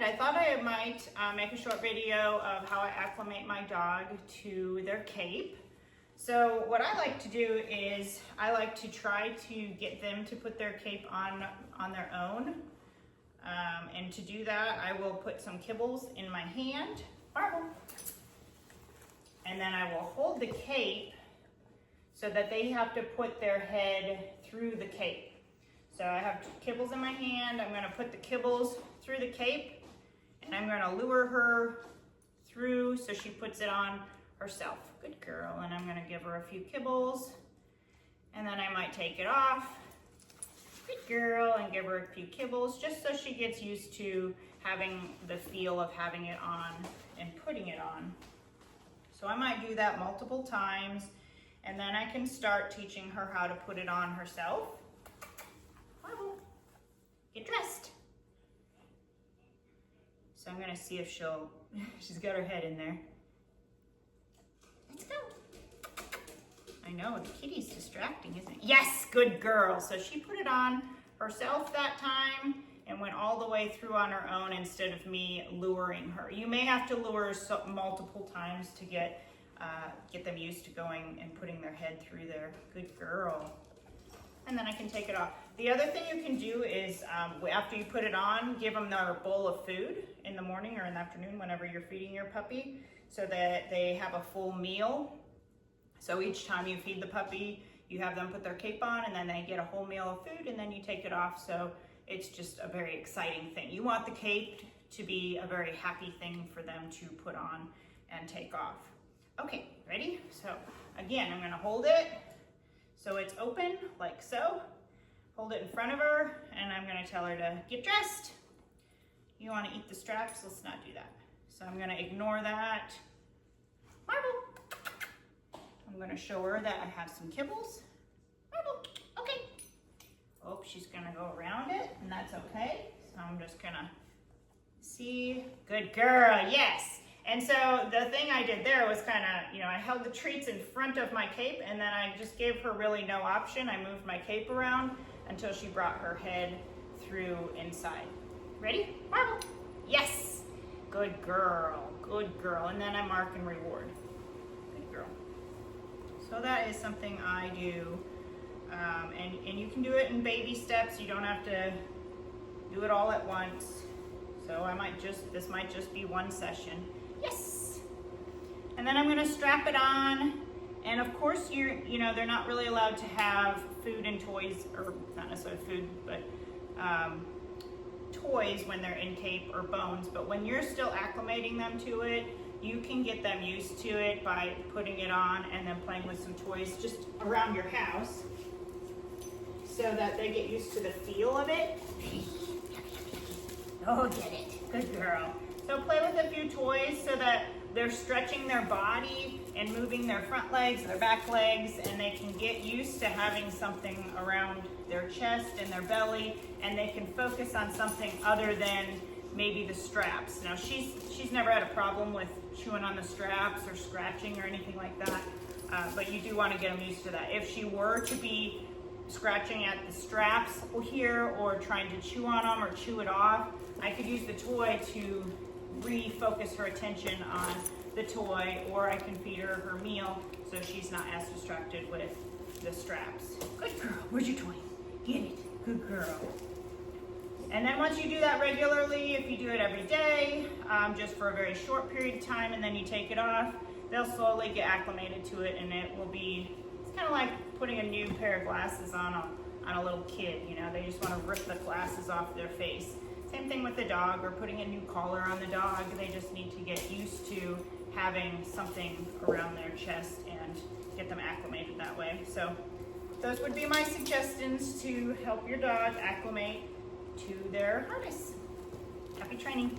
I thought I might make a short video of how I acclimate my dog to their cape. So what I like to do is I like to try to get them to put their cape on their own. And to do that, I will put some kibbles in my hand, and then I will hold the cape so that they have to put their head through the cape. So I have kibbles in my hand. I'm gonna put the kibbles through the cape, and I'm gonna lure her through so she puts it on herself. Good girl. And I'm gonna give her a few kibbles, and then I might take it off. Good girl, and give her a few kibbles just so she gets used to having the feel of having it on and putting it on. So I might do that multiple times, and then I can start teaching her how to put it on herself. Get dressed. So I'm gonna see if she's got her head in there. Let's go. I know, the kitty's distracting, isn't it? Yes, good girl. So she put it on herself that time and went all the way through on her own instead of me luring her. You may have to lure multiple times to get them used to going and putting their head through there. Good girl. And then I can take it off. The other thing you can do is after you put it on, give them their bowl of food in the morning or in the afternoon whenever you're feeding your puppy so that they have a full meal. So each time you feed the puppy, you have them put their cape on and then they get a whole meal of food and then you take it off. So it's just a very exciting thing. You want the cape to be a very happy thing for them to put on and take off. Okay, ready? So again, I'm gonna hold it so it's open like so. Hold it in front of her and I'm gonna tell her to get dressed. You wanna eat the straps? Let's not do that. So I'm gonna ignore that. Marble. I'm gonna show her that I have some kibbles. Marble, okay. Oh, she's gonna go around it and that's okay. So I'm just gonna see, good girl, yes. And so the thing I did there was kind of, I held the treats in front of my cape and then I just gave her really no option. I moved my cape around until she brought her head through inside. Ready? Marble. Yes. Good girl. Good girl. And then I mark and reward. Good girl. So that is something I do. And you can do it in baby steps. You don't have to do it all at once. So this might just be one session. Yes. And then I'm going to strap it on. And of course, they're not really allowed to have food and toys, or not necessarily food, but toys when they're in cape or bones. But when you're still acclimating them to it, you can get them used to it by putting it on and then playing with some toys just around your house so that they get used to the feel of it. Oh, get it. Good girl. So play with a few toys so that they're stretching their body and moving their front legs, their back legs, and they can get used to having something around their chest and their belly, and they can focus on something other than maybe the straps. Now she's never had a problem with chewing on the straps or scratching or anything like that, but you do want to get them used to that. If she were to be scratching at the straps here or trying to chew on them or chew it off, I could use the toy to refocus her attention on the toy, or I can feed her her meal so she's not as distracted with the straps. Good girl. Where's your toy? Get it. Good girl. And then once you do that regularly, if you do it every day, just for a very short period of time, and then you take it off, they'll slowly get acclimated to it, and it's kind of like putting a new pair of glasses on a little kid. They just want to rip the glasses off their face. Same thing with the dog, or putting a new collar on the dog. They just need to get used to having something around their chest and get them acclimated that way. So those would be my suggestions to help your dog acclimate to their harness. Happy training.